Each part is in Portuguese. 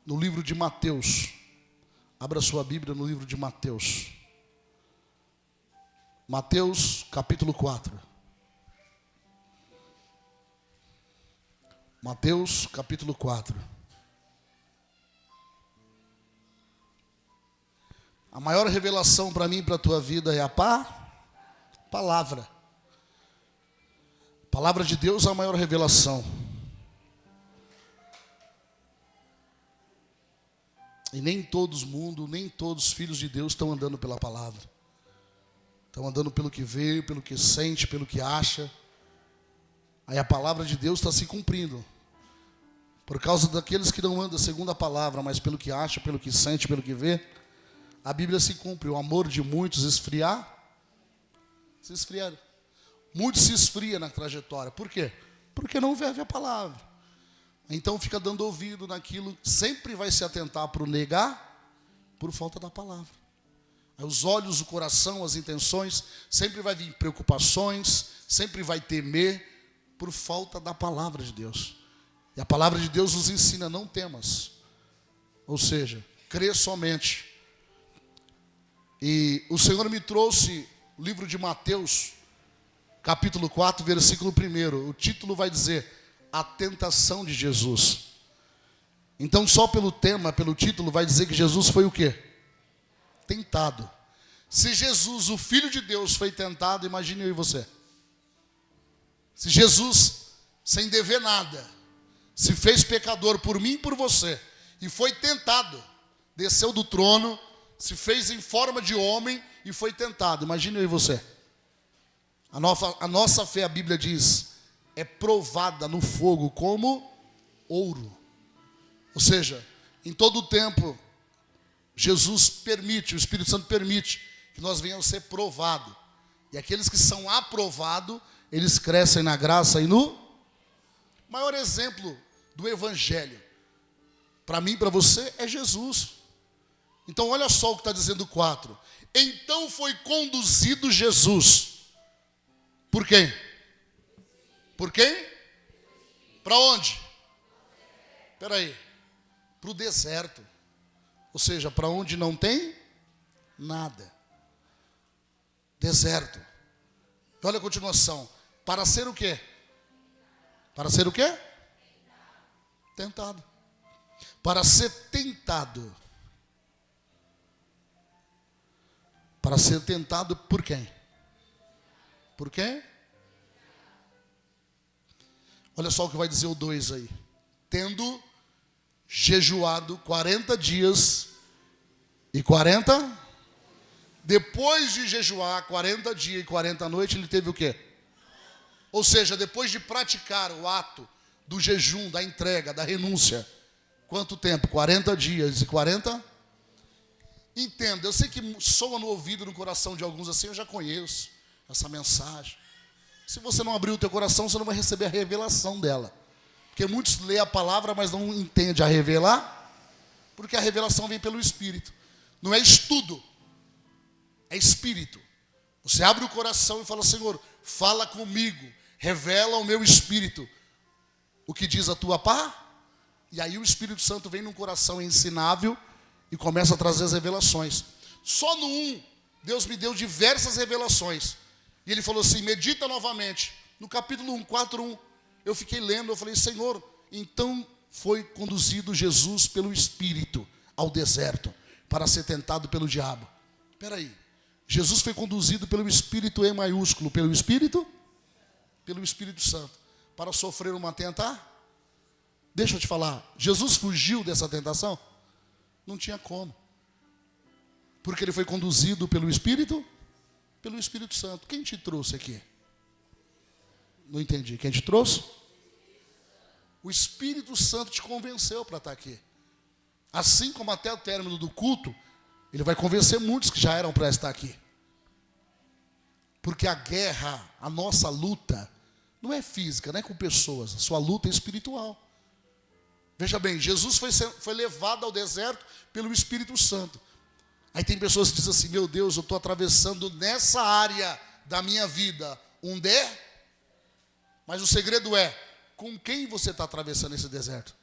no livro de Mateus. Abra sua Bíblia no livro de Mateus. Mateus, capítulo 4. Mateus, capítulo 4. A maior revelação para mim e para a tua vida é a palavra. A palavra de Deus é a maior revelação. E nem todos mundo, nem todos os filhos de Deus estão andando pela palavra. Estão andando pelo que vê, pelo que sente, pelo que acha. Aí a palavra de Deus está se cumprindo. Por causa daqueles que não andam segundo a palavra, mas pelo que acha, pelo que sente, pelo que vê, a Bíblia se cumpre. O amor de muitos se esfriaram. Muitos se esfriam na trajetória. Por quê? Porque não vive a palavra. Então fica dando ouvido naquilo, sempre vai se atentar para o negar, por falta da palavra. Aí os olhos, o coração, as intenções, sempre vai vir preocupações, sempre vai temer, por falta da palavra de Deus. E a palavra de Deus nos ensina, não temas. Ou seja, crê somente. E o Senhor me trouxe o livro de Mateus, capítulo 4, versículo 1. O título vai dizer, a tentação de Jesus. Então só pelo tema, pelo título, vai dizer que Jesus foi o quê? Tentado. Se Jesus, o Filho de Deus, foi tentado, imagine eu e você. Se Jesus, sem dever nada, se fez pecador por mim e por você, e foi tentado, desceu do trono, se fez em forma de homem e foi tentado, imagine eu e você. A nossa fé, a Bíblia diz, é provada no fogo como ouro. Ou seja, em todo o tempo, Jesus permite, o Espírito Santo permite que nós venhamos ser provados. E aqueles que são aprovados, eles crescem na graça e no maior exemplo do Evangelho. Para mim e para você é Jesus. Então olha só o que está dizendo o 4. Então foi conduzido Jesus. Por quem? Por quem? Para onde? Espera aí. Para o deserto. Ou seja, para onde não tem nada. Deserto. Olha a continuação. Para ser o quê? Para ser o quê? Tentado. Para ser tentado. Para ser tentado por quem? Por quem? Olha só o que vai dizer o 2 aí. Tendo jejuado 40 dias e 40. Depois de jejuar 40 dias e 40 noites, ele teve o quê? Ou seja, depois de praticar o ato do jejum, da entrega, da renúncia. Quanto tempo? 40 dias e 40? Entenda, eu sei que soa no ouvido, no coração de alguns assim, eu já conheço essa mensagem. Se você não abrir o teu coração, você não vai receber a revelação dela. Porque muitos lêem a palavra, mas não entendem a revelar, porque a revelação vem pelo Espírito. Não é estudo, é Espírito. Você abre o coração e fala, Senhor, fala comigo, revela o meu espírito. O que diz a tua pá? E aí o Espírito Santo vem num coração ensinável e começa a trazer as revelações. Só no 1, Deus me deu diversas revelações. E ele falou assim, medita novamente. No capítulo 1, 4:1, eu fiquei lendo, eu falei, Senhor, então foi conduzido Jesus pelo Espírito ao deserto, para ser tentado pelo diabo. Espera aí, Jesus foi conduzido pelo Espírito em maiúsculo, pelo Espírito? Pelo Espírito Santo, para sofrer uma tentação? Deixa eu te falar, Jesus fugiu dessa tentação? Não tinha como. Porque ele foi conduzido pelo Espírito? Pelo Espírito Santo. Quem te trouxe aqui? Não entendi. Quem te trouxe? O Espírito Santo te convenceu para estar aqui. Assim como até o término do culto, ele vai convencer muitos que já eram para estar aqui. Porque a guerra, a nossa luta, não é física, não é com pessoas. A sua luta é espiritual. Veja bem, Jesus foi levado ao deserto pelo Espírito Santo. Aí tem pessoas que dizem assim, meu Deus, eu estou atravessando nessa área da minha vida um deserto. Mas o segredo é, com quem você está atravessando esse deserto?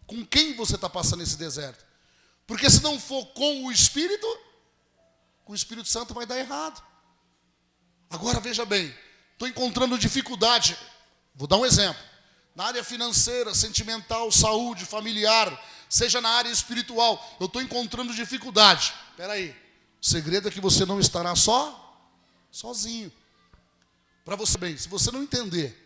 Com quem você está passando esse deserto? Porque se não for com o Espírito Santo vai dar errado. Agora veja bem, estou encontrando dificuldade. Vou dar um exemplo. Na área financeira, sentimental, saúde, familiar, seja na área espiritual, eu estou encontrando dificuldade. Espera aí, o segredo é que você não estará sozinho. Para você bem, se você não entender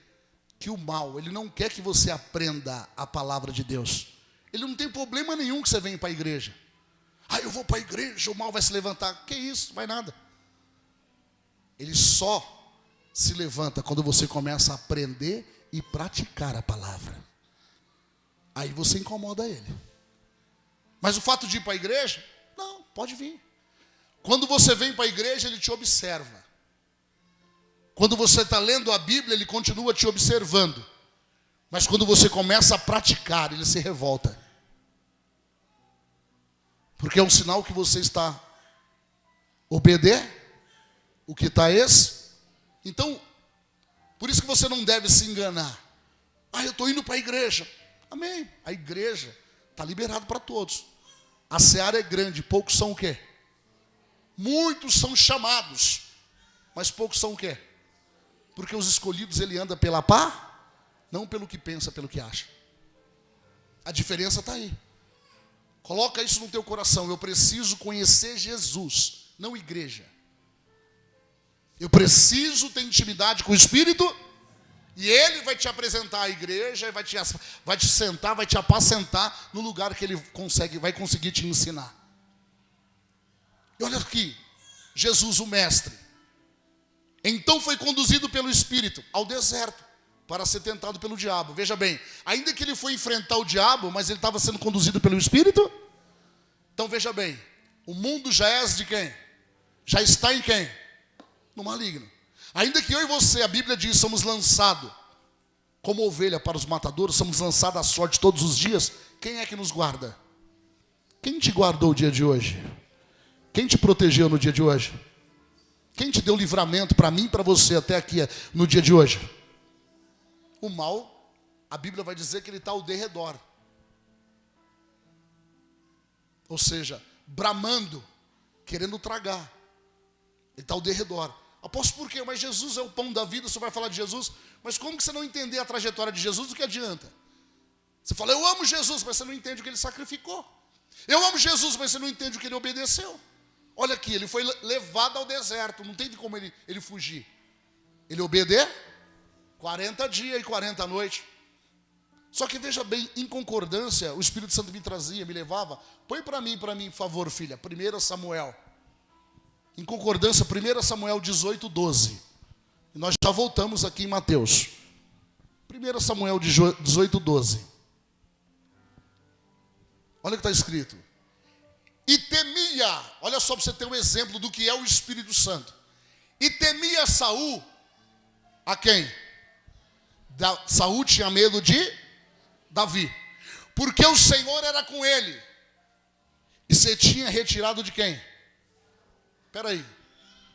que o mal, ele não quer que você aprenda a palavra de Deus. Ele não tem problema nenhum que você venha para a igreja. Eu vou para a igreja, o mal vai se levantar. Que isso, vai nada. Ele só se levanta quando você começa a aprender e praticar a palavra. Aí você incomoda ele. Mas o fato de ir para a igreja, não, pode vir. Quando você vem para a igreja, ele te observa. Quando você está lendo a Bíblia, ele continua te observando. Mas quando você começa a praticar, ele se revolta. Porque é um sinal que você está obedecendo o que está Então, por isso que você não deve se enganar. Eu estou indo para a igreja. Amém. A igreja está liberada para todos. A seara é grande, poucos são o quê? Muitos são chamados, mas poucos são o quê? Porque os escolhidos, ele anda pela pá, não pelo que pensa, pelo que acha. A diferença está aí. Coloca isso no teu coração. Eu preciso conhecer Jesus, não igreja. Eu preciso ter intimidade com o Espírito, e Ele vai te apresentar a igreja, vai te sentar, vai te apacentar no lugar que Ele vai conseguir te ensinar. E olha aqui, Jesus o Mestre. Então foi conduzido pelo Espírito ao deserto, para ser tentado pelo diabo. Veja bem, ainda que ele foi enfrentar o diabo, mas ele estava sendo conduzido pelo Espírito. Então veja bem, o mundo já é de quem? Já está em quem? No maligno. Ainda que eu e você, a Bíblia diz, somos lançados como ovelha para os matadouros, somos lançados à sorte todos os dias. Quem é que nos guarda? Quem te guardou o dia de hoje? Quem te protegeu no dia de hoje? Quem te deu livramento para mim e para você até aqui no dia de hoje? O mal, a Bíblia vai dizer que ele está ao derredor. Ou seja, bramando, querendo tragar. Ele está ao derredor. Apóstolo, por quê? Mas Jesus é o pão da vida, você vai falar de Jesus. Mas como que você não entender a trajetória de Jesus, do que adianta? Você fala, eu amo Jesus, mas você não entende o que ele sacrificou. Eu amo Jesus, mas você não entende o que ele obedeceu. Olha aqui, ele foi levado ao deserto, não tem como ele fugir. Ele obedeceu 40 dias e 40 noites. Só que veja bem, em concordância, o Espírito Santo me trazia, me levava. Põe para mim, por favor, filha, 1 Samuel. Em concordância, 1 Samuel 18, 12. E nós já voltamos aqui em Mateus. 1 Samuel 18, 12. Olha o que está escrito. E temia, olha só para você ter um exemplo do que é o Espírito Santo. E temia Saul, a quem? Saul tinha medo de Davi, porque o Senhor era com ele. E você tinha retirado de quem? Espera aí.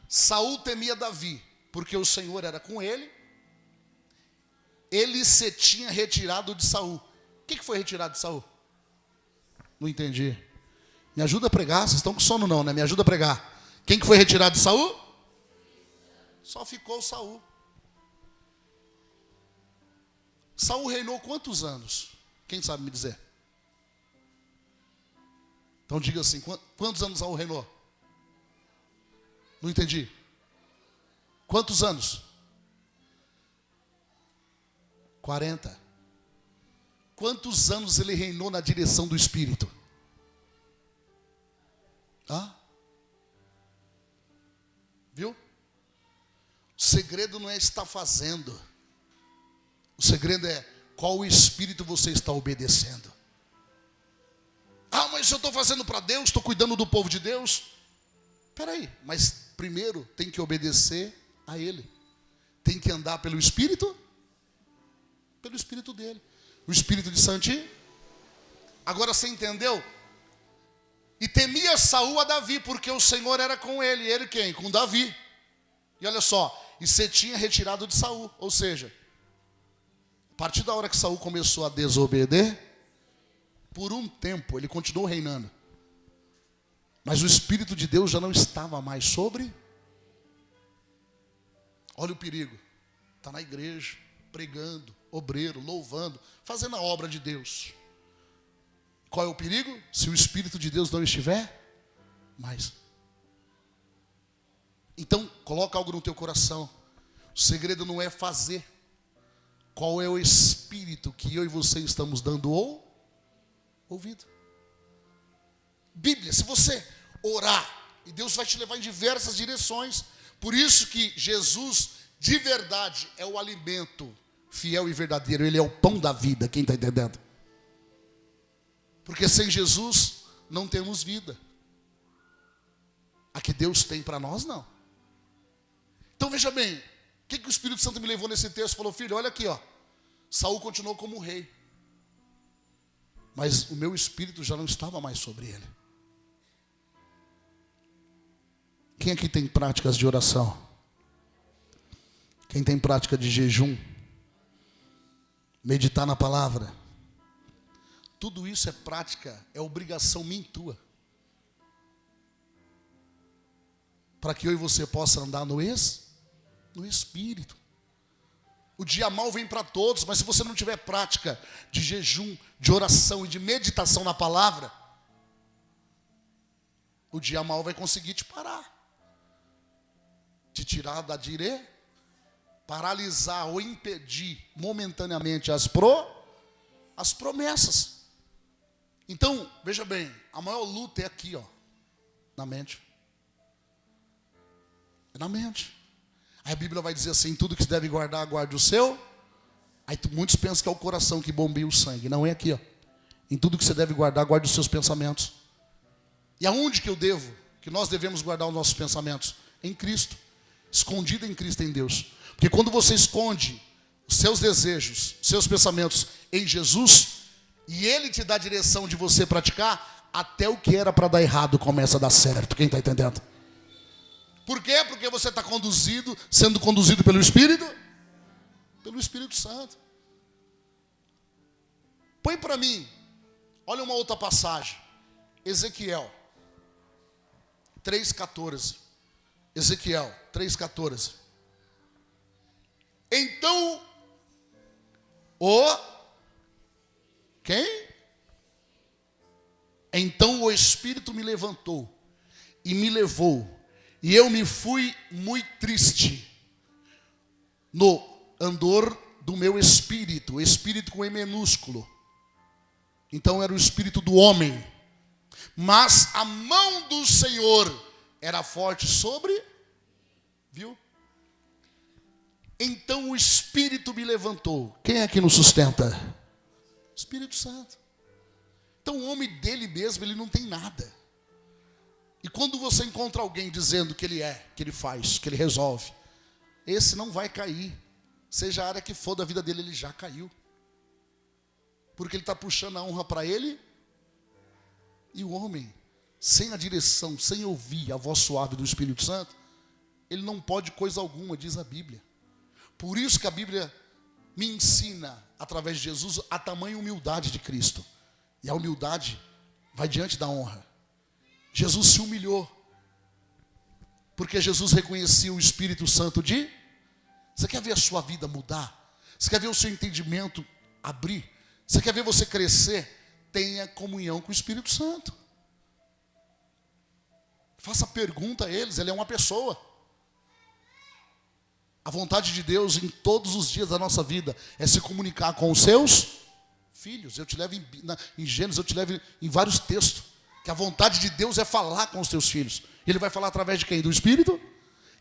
Saul temia Davi, porque o Senhor era com ele. Ele se tinha retirado de Saul. O que foi retirado de Saul? Não entendi. Me ajuda a pregar, vocês estão com sono não, né? Me ajuda a pregar. Quem que foi retirado de Saul? Só ficou Saul. Saul reinou quantos anos? Quem sabe me dizer? Então diga assim, quantos anos Saul reinou? Não entendi. Quantos anos? 40. Quantos anos ele reinou na direção do Espírito? Viu? O segredo não é estar fazendo. O segredo é qual Espírito você está obedecendo. Mas eu estou fazendo para Deus, estou cuidando do povo de Deus. Espera aí, mas primeiro tem que obedecer a Ele. Tem que andar pelo Espírito dele. O Espírito de Santi. Agora você entendeu? E temia Saul a Davi, porque o Senhor era com ele. E ele quem? Com Davi. E olha só, e você tinha retirado de Saul. Ou seja, a partir da hora que Saul começou a desobedecer, por um tempo, ele continuou reinando. Mas o Espírito de Deus já não estava mais sobre. Olha o perigo. Está na igreja, pregando, obreiro, louvando, fazendo a obra de Deus. Qual é o perigo? Se o Espírito de Deus não estiver mais. Então, coloca algo no teu coração. O segredo não é fazer. Qual é o Espírito que eu e você estamos dando ouvido? Bíblia, se você orar, e Deus vai te levar em diversas direções. Por isso que Jesus, de verdade, é o alimento fiel e verdadeiro. Ele é o pão da vida, quem está entendendo? Porque sem Jesus não temos vida. A que Deus tem para nós, não. Então veja bem, o que o Espírito Santo me levou nesse texto? Falou, filho, olha aqui, ó. Saul continuou como rei. Mas o meu espírito já não estava mais sobre ele. Quem aqui tem práticas de oração? Quem tem prática de jejum? Meditar na palavra? Tudo isso é prática, é obrigação minha e tua. Para que eu e você possa andar no Espírito. O dia mal vem para todos, mas se você não tiver prática de jejum, de oração e de meditação na palavra, o dia mal vai conseguir te parar. Te tirar da direita, paralisar ou impedir momentaneamente as promessas. Então, veja bem, a maior luta é aqui, ó, na mente. É na mente. Aí a Bíblia vai dizer assim, tudo que se deve guardar, guarde o seu. Aí muitos pensam que é o coração que bombeia o sangue. Não, é aqui, ó. Em tudo que você deve guardar, guarde os seus pensamentos. E aonde que nós devemos guardar os nossos pensamentos? Em Cristo. Escondido em Cristo, em Deus. Porque quando você esconde os seus desejos, os seus pensamentos em Jesus, e Ele te dá a direção de você praticar, até o que era para dar errado começa a dar certo. Quem está entendendo? Por quê? Porque você está sendo conduzido pelo Espírito? Pelo Espírito Santo. Põe para mim, olha uma outra passagem. Ezequiel 3,14. Ezequiel 3,14. Então, quem? Então o Espírito me levantou e me levou, e eu me fui muito triste no andor do meu espírito, espírito com E minúsculo. Então era o espírito do homem. Mas a mão do Senhor era forte sobre, viu? Então o Espírito me levantou. Quem é que nos sustenta? Espírito Santo. Então o homem dele mesmo, ele não tem nada. E quando você encontra alguém dizendo que ele é, que ele faz, que ele resolve, esse não vai cair. Seja a área que for da vida dele, ele já caiu. Porque ele está puxando a honra para ele. E o homem, sem a direção, sem ouvir a voz suave do Espírito Santo, ele não pode coisa alguma, diz a Bíblia. Por isso que a Bíblia me ensina, através de Jesus, a tamanha humildade de Cristo. E a humildade vai diante da honra. Jesus se humilhou, porque Jesus reconhecia o Espírito Santo de... Você quer ver a sua vida mudar? Você quer ver o seu entendimento abrir? Você quer ver você crescer? Tenha comunhão com o Espírito Santo. Faça pergunta a eles, ele é uma pessoa. A vontade de Deus em todos os dias da nossa vida é se comunicar com os seus filhos. Eu te levo em Gênesis, eu te levo em vários textos, que a vontade de Deus é falar com os teus filhos. Ele vai falar através de quem? Do Espírito?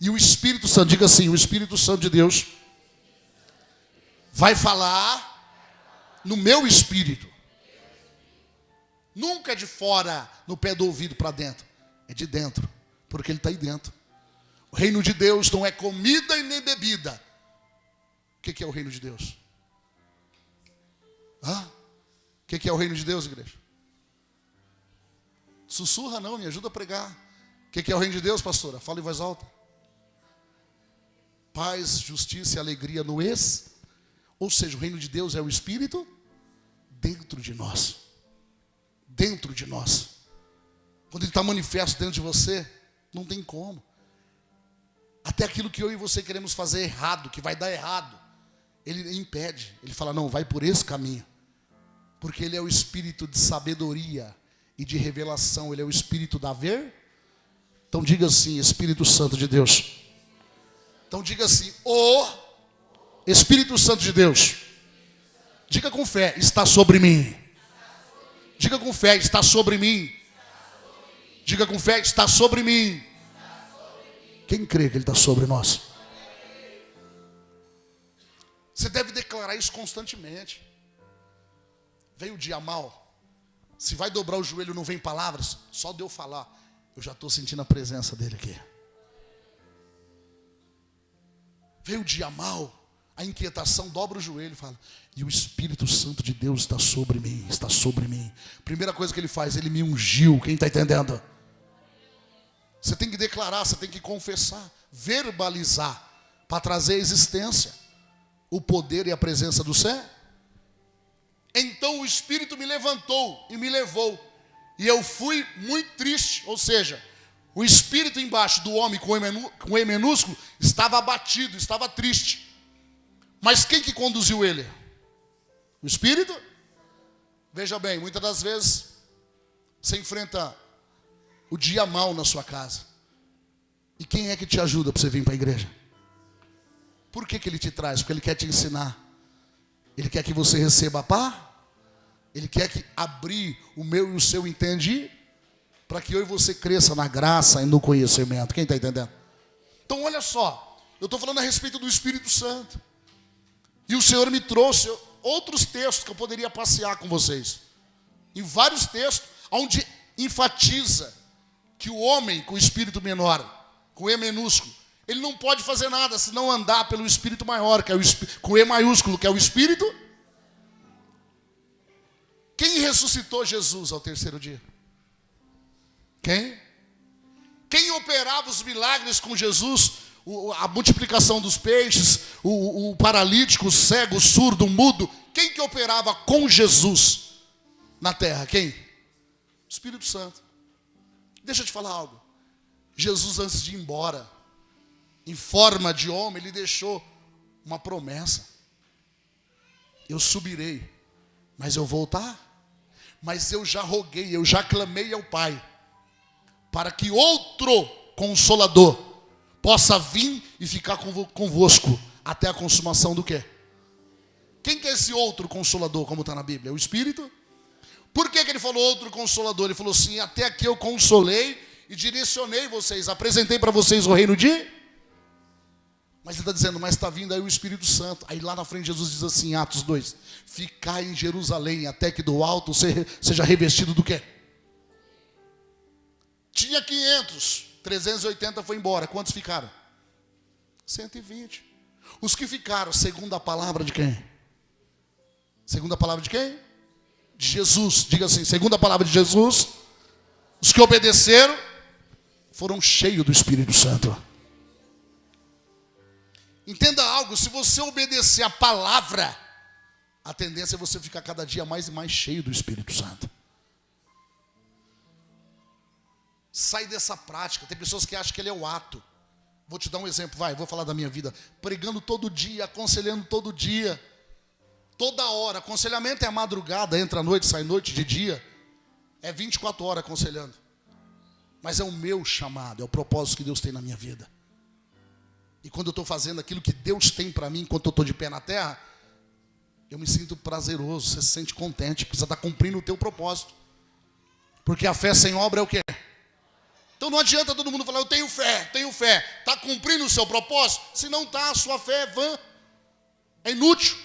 E o Espírito Santo, diga assim, o Espírito Santo de Deus vai falar no meu espírito. Nunca é de fora, no pé do ouvido para dentro. É de dentro, porque ele está aí dentro. O reino de Deus não é comida e nem bebida. O que é o reino de Deus? O que é o reino de Deus, igreja? Sussurra não, me ajuda a pregar. O que é o reino de Deus, pastora? Fala em voz alta. Paz, justiça e alegria no Ou seja, o reino de Deus é o Espírito dentro de nós. dentro de nós. Quando ele está manifesto dentro de você, não tem como. Até aquilo que eu e você queremos fazer errado, que vai dar errado, ele impede. Ele fala, não, vai por esse caminho. Porque ele é o espírito de sabedoria e de revelação. Ele é o espírito da Então diga assim, Espírito Santo de Deus. Então diga assim, o Espírito Santo de Deus. Diga com fé, está sobre mim. Diga com fé, está sobre mim. Diga com fé, está sobre mim. Quem crê que ele está sobre nós? Você deve declarar isso constantemente. Veio o dia mal. Se vai dobrar o joelho e não vem palavras, só de eu falar, eu já estou sentindo a presença dele aqui. Veio o dia mal, a inquietação, dobra o joelho e fala, e o Espírito Santo de Deus está sobre mim, está sobre mim. Primeira coisa que ele faz, ele me ungiu. Quem está entendendo? Você tem que declarar, você tem que confessar, verbalizar, para trazer a existência, o poder e a presença do céu. Então o Espírito me levantou e me levou, e eu fui muito triste, ou seja, o Espírito embaixo do homem com E minúsculo estava abatido, estava triste. Mas quem que conduziu ele? O Espírito? Veja bem, muitas das vezes você enfrenta o dia mal na sua casa. E quem é que te ajuda para você vir para a igreja? Por que ele te traz? Porque ele quer te ensinar. Ele quer que você receba a paz. Ele quer que abrir o meu e o seu entende, para que eu e você cresça na graça e no conhecimento. Quem está entendendo? Então olha só, eu estou falando a respeito do Espírito Santo. E o Senhor me trouxe outros textos que eu poderia passear com vocês. Em vários textos, onde enfatiza que o homem com o espírito menor, com E minúsculo, ele não pode fazer nada se não andar pelo espírito maior, que é com E maiúsculo, que é o Espírito. Quem ressuscitou Jesus ao terceiro dia? Quem? Quem operava os milagres com Jesus? A multiplicação dos peixes, o paralítico, o cego, o surdo, o mudo. Quem que operava com Jesus na terra? Quem? O Espírito Santo. Deixa eu te falar algo. Jesus, antes de ir embora, em forma de homem, ele deixou uma promessa. Eu subirei, mas eu voltar. Mas eu já roguei, eu já clamei ao Pai, para que outro Consolador possa vir e ficar convosco até a consumação do quê? Quem que é esse outro Consolador, como está na Bíblia? O Espírito? Por que ele falou outro Consolador? Ele falou assim, até aqui eu consolei e direcionei vocês, apresentei para vocês o reino de... Mas ele está dizendo, mas está vindo aí o Espírito Santo. Aí lá na frente Jesus diz assim, em Atos 2, ficai em Jerusalém até que do alto seja revestido do quê? Tinha 500, 380 foi embora. Quantos ficaram? 120. Os que ficaram, segundo a palavra de quem? Segundo a palavra de quem? De Jesus. Diga assim, segundo a palavra de Jesus, os que obedeceram foram cheios do Espírito Santo. Entenda algo, se você obedecer a palavra, a tendência é você ficar cada dia mais e mais cheio do Espírito Santo. Sai dessa prática. Tem pessoas que acham que ele é o ato. Vou te dar um exemplo, vou falar da minha vida. Pregando todo dia, aconselhando todo dia, toda hora. Aconselhamento é a madrugada, entra à noite, sai noite, de dia. É 24 horas aconselhando. Mas é o meu chamado, é o propósito que Deus tem na minha vida. E quando eu estou fazendo aquilo que Deus tem para mim, enquanto eu estou de pé na terra, eu me sinto prazeroso, você se sente contente, porque você está cumprindo o teu propósito. Porque a fé sem obra é o quê? Então não adianta todo mundo falar, eu tenho fé. Está cumprindo o seu propósito? Se não está, a sua fé é vã, é inútil.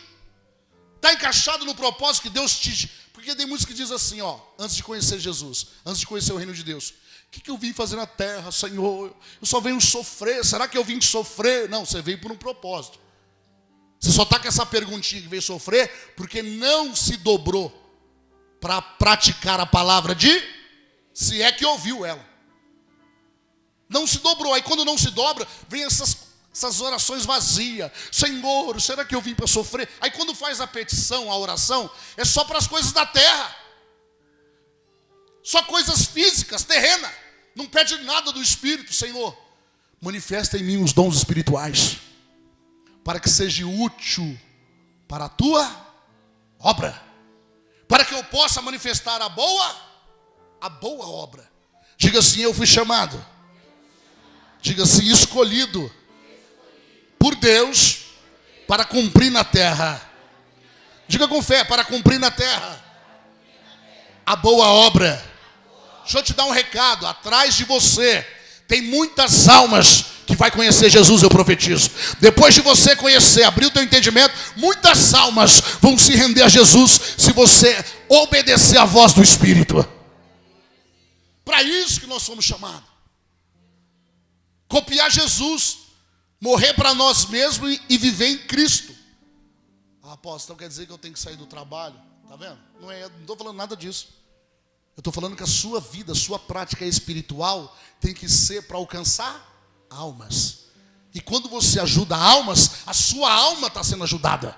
Está encaixado no propósito que Deus te... Porque tem muitos que dizem assim, antes de conhecer Jesus, antes de conhecer o reino de Deus, o que eu vim fazer na terra, Senhor? Eu só venho sofrer. Será que eu vim sofrer? Não, você veio por um propósito. Você só está com essa perguntinha que veio sofrer porque não se dobrou para praticar a palavra de... Se é que ouviu ela. Não se dobrou. Aí quando não se dobra, vem essas orações vazias. Senhor, será que eu vim para sofrer? Aí quando faz a petição, a oração, é só para as coisas da terra. Só coisas físicas, terrenas. Não pede nada do Espírito. Senhor, manifesta em mim os dons espirituais, para que seja útil para a tua obra, para que eu possa manifestar a boa obra. Diga assim: eu fui chamado. Diga assim: escolhido por Deus para cumprir na terra. Diga com fé: para cumprir na terra a boa obra. Deixa eu te dar um recado. Atrás de você tem muitas almas que vai conhecer Jesus, eu profetizo. Depois de você conhecer, abrir o teu entendimento, muitas almas vão se render a Jesus se você obedecer à voz do Espírito. Para isso que nós somos chamados. Copiar Jesus, morrer para nós mesmos e viver em Cristo. Ah, apóstolo, então quer dizer que eu tenho que sair do trabalho? Tá vendo? Não estou falando nada disso. Eu estou falando que a sua vida, a sua prática espiritual tem que ser para alcançar almas. E quando você ajuda almas, a sua alma está sendo ajudada.